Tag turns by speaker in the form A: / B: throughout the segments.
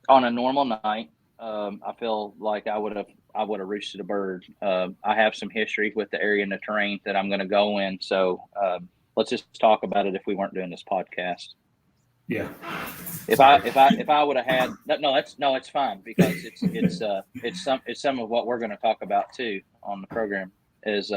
A: On a normal night, I feel like I would have roosted a bird. I have some history with the area and the terrain that I'm going to go in, so let's just talk about it if we weren't doing this podcast.
B: Yeah.
A: If I would have had it's fine because it's some of what we're going to talk about too on the program is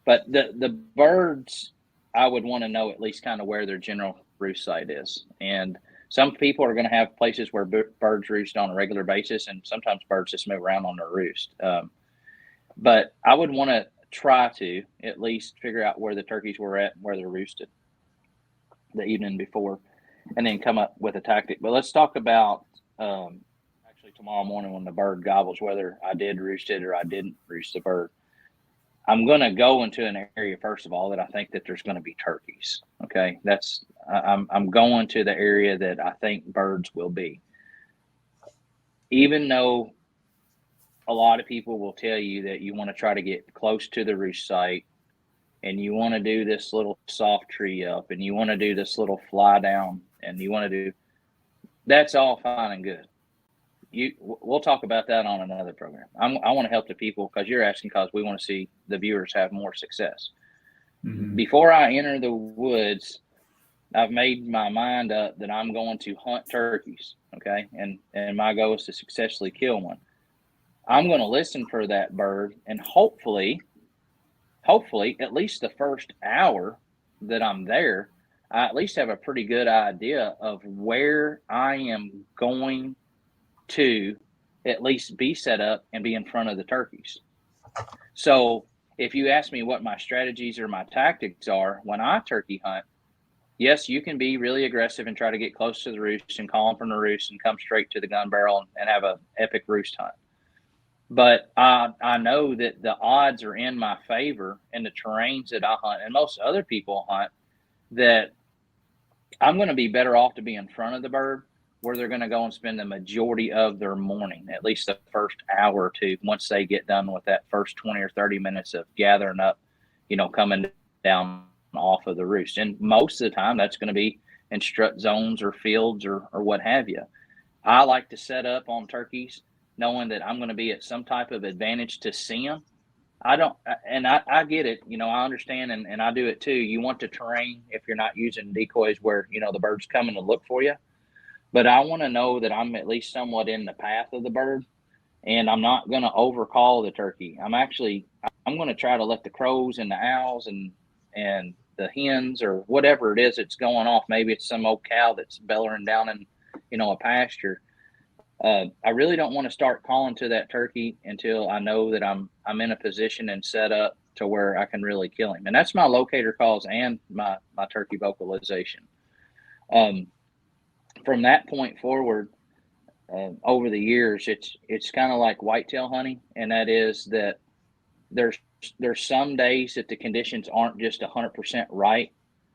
A: but the birds, I would want to know at least kind of where their general roost site is. And some people are going to have places where birds roost on a regular basis, and sometimes birds just move around on their roost. But I would want to try to at least figure out where the turkeys were at and where they're roosted the evening before, and then come up with a tactic. But let's talk about actually tomorrow morning when the bird gobbles, whether I did roost it or I didn't roost the bird. I'm going to go into an area, first of all, that I think that there's going to be turkeys. Okay. I'm going to the area that I think birds will be. Even though a lot of people will tell you that you want to try to get close to the roost site and you want to do this little soft tree up and you want to do this little fly down and you want to do, that's all fine and good. We'll talk about that on another program. I want to help the people because you're asking because we want to see the viewers have more success. Mm-hmm. Before I enter the woods, I've made my mind up that I'm going to hunt turkeys. Okay. And my goal is to successfully kill one. I'm going to listen for that bird, and hopefully, at least the first hour that I'm there, I at least have a pretty good idea of where I am going to at least be set up and be in front of the turkeys. So if you ask me what my strategies or my tactics are when I turkey hunt, yes, you can be really aggressive and try to get close to the roost and call them from the roost and come straight to the gun barrel and have an epic roost hunt. But I know that the odds are in my favor in the terrains that I hunt and most other people hunt, that I'm going to be better off to be in front of the bird, where they're going to go and spend the majority of their morning, at least the first hour or two, once they get done with that first 20 or 30 minutes of gathering up, coming down off of the roost. And most of the time that's going to be in strut zones or fields or what have you. I like to set up on turkeys knowing that I'm going to be at some type of advantage to see them. I get it. I understand, and I do it too. You want the terrain, if you're not using decoys, where, the bird's coming to look for you. But I want to know that I'm at least somewhat in the path of the bird, and I'm not going to overcall the turkey. I'm going to try to let the crows and the owls and the hens or whatever it is that's going off. Maybe it's some old cow that's bellowing down in, a pasture. I really don't want to start calling to that turkey until I know that I'm in a position and set up to where I can really kill him. And that's my locator calls and my turkey vocalization. From that point forward, over the years, it's kind of like whitetail hunting, and that is that there's some days that the conditions aren't just 100% right,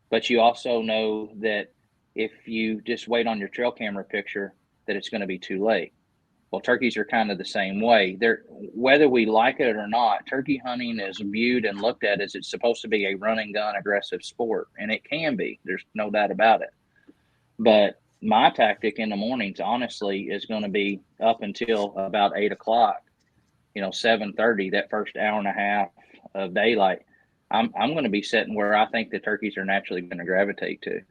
A: but you also know that if you just wait on your trail camera picture, that it's going to be too late. Well, turkeys are kind of the same way. Whether we like it or not, turkey hunting is viewed and looked at as it's supposed to be a run and gun aggressive sport, and it can be. There's no doubt about it. But my tactic in the mornings, honestly, is going to be up until about 8 o'clock, 7:30, that first hour and a half of daylight. I'm going to be sitting where I think the turkeys are naturally going to gravitate to.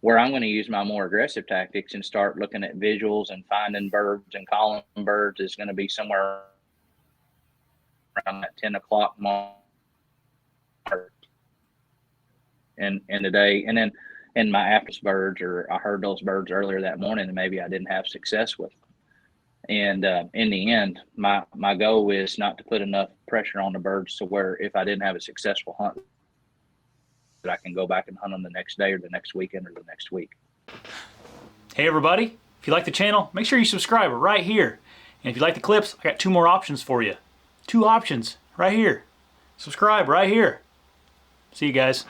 A: Where I'm going to use my more aggressive tactics and start looking at visuals and finding birds and calling birds is going to be somewhere around that 10 o'clock mark in the day. And then in my after birds, or I heard those birds earlier that morning and maybe I didn't have success with them. And in the end, my goal is not to put enough pressure on the birds to where if I didn't have a successful hunt, that I can go back and hunt them the next day or the next weekend or the next week.
C: Hey everybody, if you like the channel, make sure you subscribe right here. And if you like the clips, I got 2 more options for you. 2 options right here. Subscribe right here. See you guys.